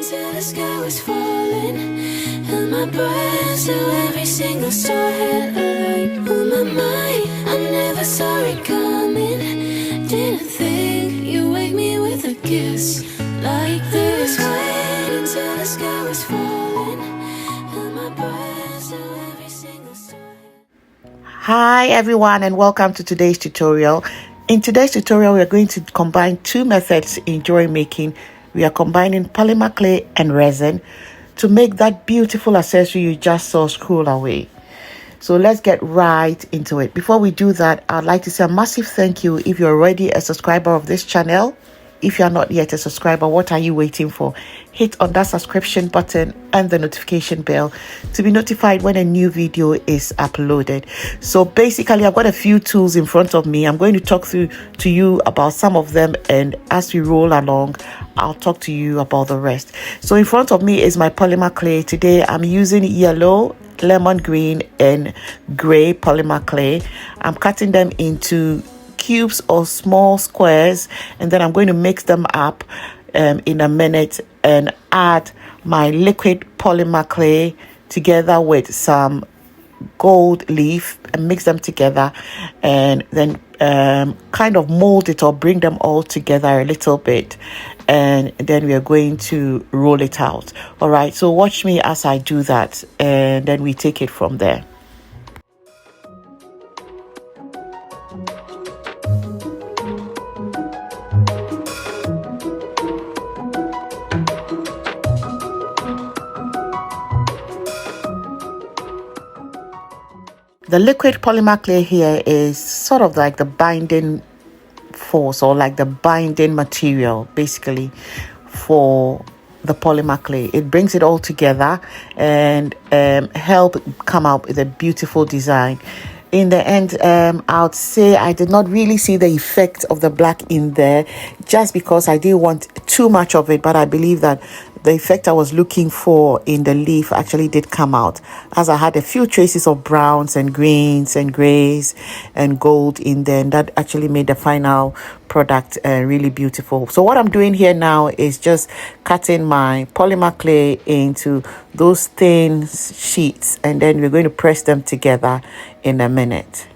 till the sky was falling. Held my breath till every single star had a light on my mind. I never saw it coming. Didn't think you wake me with a kiss like this. Waiting till the sky was falling. Held my breath till every single star. Hi everyone, and welcome to today's tutorial. In today's tutorial, we are going to combine two methods in jewelry making. We are combining polymer clay and resin to make that beautiful accessory you just saw scroll away. So let's get right into it. Before we do that, I'd like to say a massive thank you if you're already a subscriber of this channel. If you're not yet a subscriber, what are you waiting for? Hit on that subscription button and the notification bell to be notified when a new video is uploaded. So basically, I've got a few tools in front of me. I'm going to talk to you about some of them, and as we roll along, I'll talk to you about the rest. So in front of me is my polymer clay. Today, I'm using yellow, lemon green, and gray polymer clay. I'm cutting them into cubes or small squares, and then I'm going to mix them up in a minute and add my liquid polymer clay together with some gold leaf and mix them together, and then kind of mold it or bring them all together a little bit, and then we are going to roll it out. All right, so watch me as I do that, and then we take it from there. The liquid polymer clay here is sort of like the binding force, or like the binding material basically for the polymer clay. It brings it all together and help come up with a beautiful design. In the end, I would say I did not really see the effect of the black in there, just because I didn't want too much of it, but I believe that the effect I was looking for in the leaf actually did come out, as I had a few traces of browns and greens and grays and gold in there, and that actually made the final product really beautiful. So what I'm doing here now is just cutting my polymer clay into those thin sheets, and then we're going to press them together in a minute.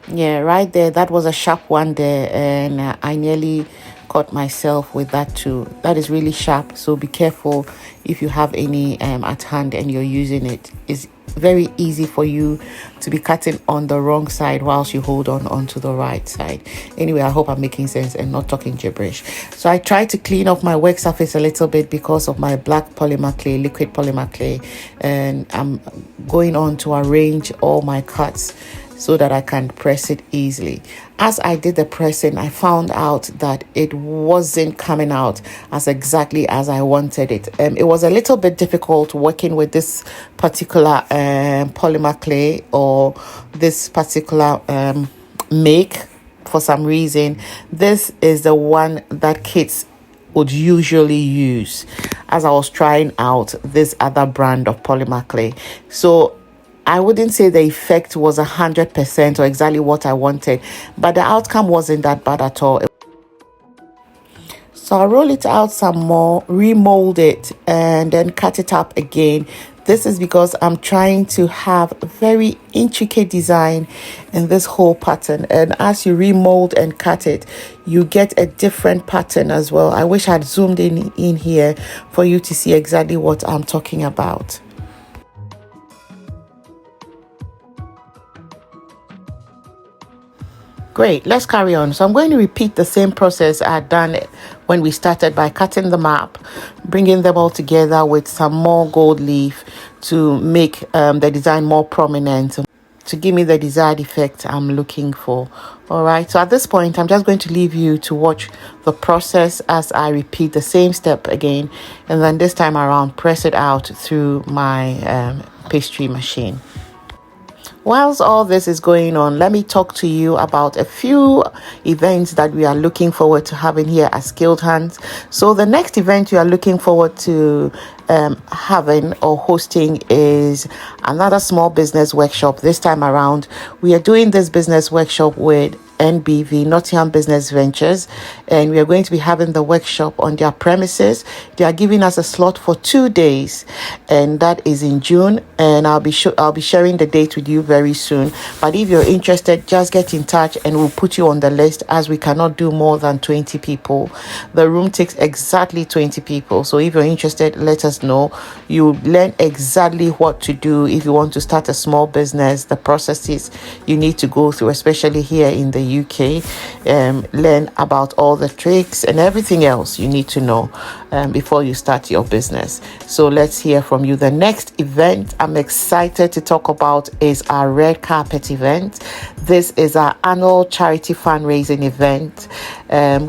Yeah, right there, that was a sharp one there, and I nearly caught myself with that too. That is really sharp, so be careful if you have any at hand and you're using it. It's very easy for you to be cutting on the wrong side whilst you hold on onto the right side. Anyway, I hope I'm making sense and not talking gibberish. So I tried to clean off my work surface a little bit because of my black polymer clay, liquid polymer clay, and I'm going on to arrange all my cuts so that I can press it easily. As I did the pressing, I found out that it wasn't coming out as exactly as I wanted it. It was a little bit difficult working with this particular polymer clay, or this particular make. For some reason, this is the one that kids would usually use, as I was trying out this other brand of polymer clay. So I wouldn't say the effect was 100% or exactly what I wanted, but the outcome wasn't that bad at all. So I roll it out some more, remold it, and then cut it up again. This is because I'm trying to have a very intricate design in this whole pattern. And as you remold and cut it, you get a different pattern as well. I wish I'd zoomed in here for you to see exactly what I'm talking about. Great, let's carry on. So I'm going to repeat the same process I had done when we started, by cutting them up, bringing them all together with some more gold leaf to make the design more prominent, to give me the desired effect I'm looking for. All right, so at this point, I'm just going to leave you to watch the process as I repeat the same step again, and then this time around, press it out through my pastry machine. Whilst all this is going on, let me talk to you about a few events that we are looking forward to having here at Skilled Hands. So the next event you are looking forward to having or hosting is another small business workshop. This time around, we are doing this business workshop with NBV, Nottingham Business Ventures, and we are going to be having the workshop on their premises. They are giving us a slot for 2 days, and that is in June, and I'll be sharing the date with you very soon. But if you're interested, just get in touch and we'll put you on the list, as we cannot do more than 20 people. The room takes exactly 20 people, so if you're interested, let us know. You learn exactly what to do if you want to start a small business, the processes you need to go through, especially here in the UK. Learn about all the tricks and everything else you need to know before you start your business. So let's hear from you. The next event I'm excited to talk about is our red carpet event. This is our annual charity fundraising event,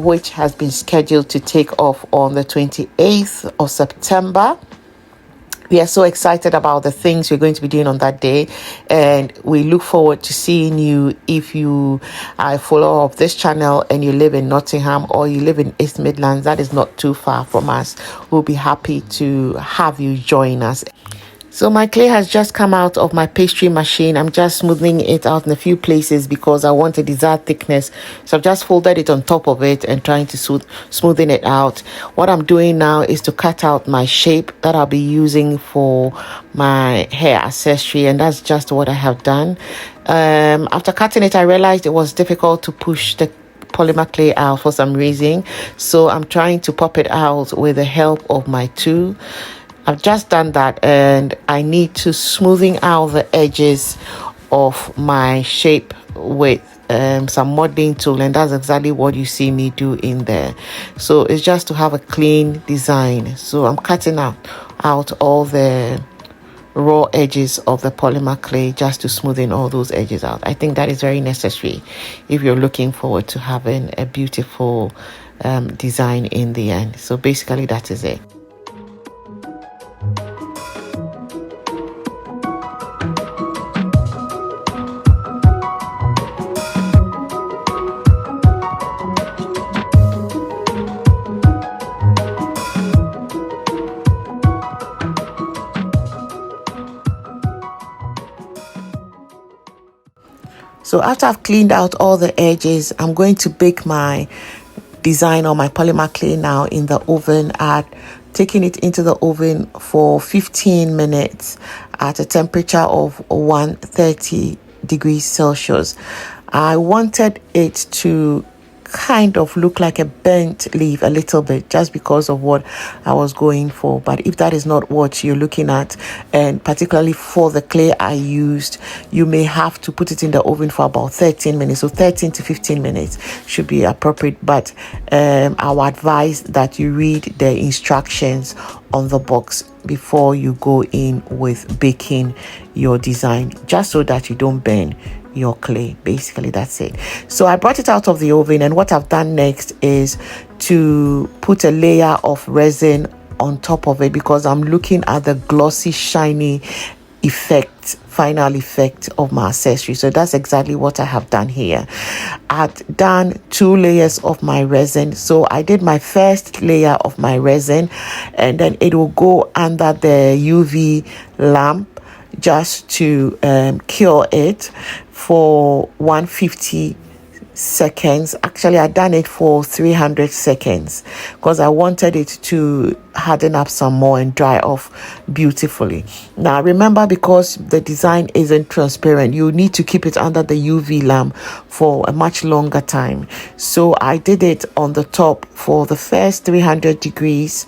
which has been scheduled to take off on the 28th of September. We are so excited about the things we're going to be doing on that day, and we look forward to seeing you. If you are a follower of this channel and you live in Nottingham or you live in East Midlands, that is not too far from us. We'll be happy to have you join us. So my clay has just come out of my pastry machine. I'm just smoothing it out in a few places because I want a desired thickness. So I've just folded it on top of it and trying to smoothing it out. What I'm doing now is to cut out my shape that I'll be using for my hair accessory, and that's just what I have done. After cutting it, I realized it was difficult to push the polymer clay out for some reason. So I'm trying to pop it out with the help of my tool. I've just done that, and I need to smoothing out the edges of my shape with some modeling tool, and that's exactly what you see me do in there. So it's just to have a clean design. So I'm cutting out all the raw edges of the polymer clay just to smoothen all those edges out. I think that is very necessary if you're looking forward to having a beautiful design in the end. So basically that is it. So after I've cleaned out all the edges, I'm going to bake my design on my polymer clay now in the oven. Taking it into the oven for 15 minutes at a temperature of 130 degrees Celsius. I wanted it to kind of look like a burnt leaf a little bit, just because of what I was going for. But if that is not what you're looking at, and particularly for the clay I used, you may have to put it in the oven for about 13 minutes. So 13 to 15 minutes should be appropriate. But I would advise that you read the instructions on the box before you go in with baking your design, just so that you don't burn your clay. Basically that's it. So I brought it out of the oven, and what I've done next is to put a layer of resin on top of it, because I'm looking at the glossy, shiny final effect of my accessory. So that's exactly what I have done here. I've done 2 layers of my resin. So I did my first layer of my resin, and then it will go under the UV lamp just to cure it for 150 seconds. Actually, I done it for 300 seconds because I wanted it to harden up some more and dry off beautifully. Now remember, because the design isn't transparent, you need to keep it under the UV lamp for a much longer time. So I did it on the top for the first 300 degrees,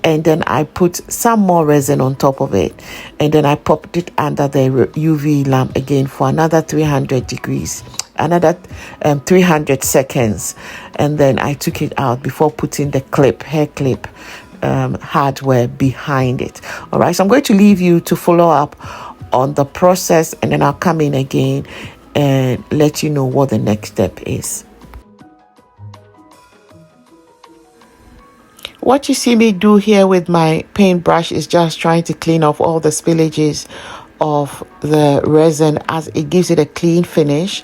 and then I put some more resin on top of it, and then I popped it under the UV lamp again for another 300 degrees, another 300 seconds, and then I took it out before putting the hair clip hardware behind it. All right, so I'm going to leave you to follow up on the process, and then I'll come in again and let you know what the next step is. What you see me do here with my paintbrush is just trying to clean off all the spillages of the resin, as it gives it a clean finish,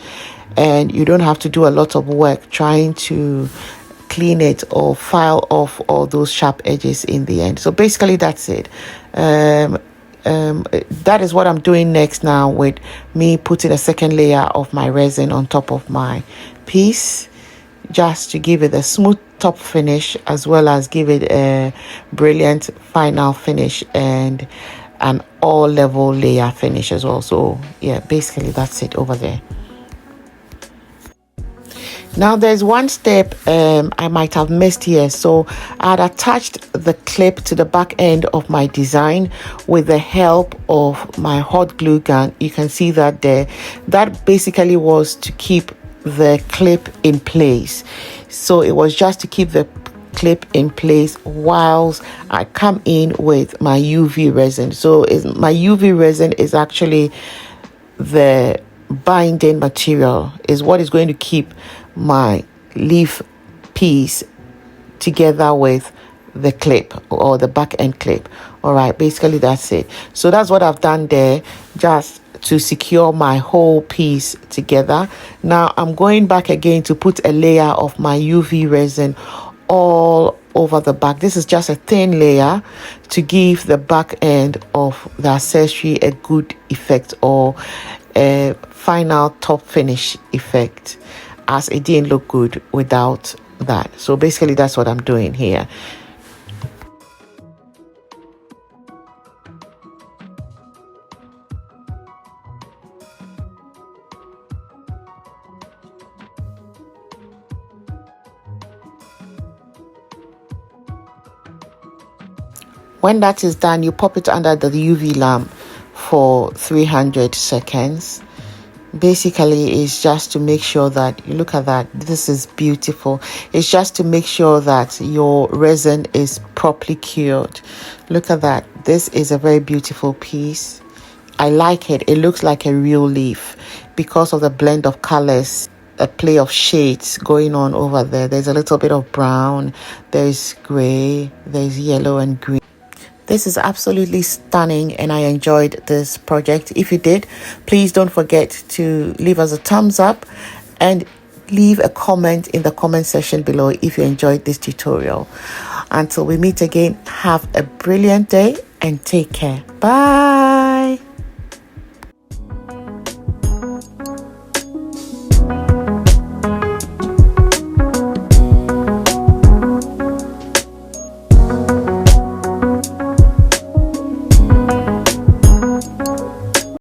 and you don't have to do a lot of work trying to clean it or file off all those sharp edges in the end. So basically that's it. That is what I'm doing next now, with me putting a second layer of my resin on top of my piece, just to give it a smooth top finish as well as give it a brilliant final finish and an all level layer finish as well. So yeah, basically that's it over there. Now there's one step I might have missed here. So I had attached the clip to the back end of my design with the help of my hot glue gun. You can see that there. That basically was to keep the clip in place. So it was just to keep the clip in place whilst I come in with my UV resin. So my UV resin is actually the binding material, is what is going to keep my leaf piece together with the clip or the back end clip. All right, basically that's it. So that's what I've done there, just to secure my whole piece together. Now I'm going back again to put a layer of my UV resin all over the back. This is just a thin layer to give the back end of the accessory a good effect, or a final top finish effect, as it didn't look good without that. So basically that's what I'm doing here. When that is done, you pop it under the UV lamp for 300 seconds. Basically, it's just to make sure that, you look at that, this is beautiful. It's just to make sure that your resin is properly cured. Look at that. This is a very beautiful piece. I like it. It looks like a real leaf because of the blend of colors, a play of shades going on over there. There's a little bit of brown, there's gray, there's yellow and green. This is absolutely stunning and I enjoyed this project. If you did, please don't forget to leave us a thumbs up and leave a comment in the comment section below if you enjoyed this tutorial. Until we meet again, have a brilliant day and take care. Bye.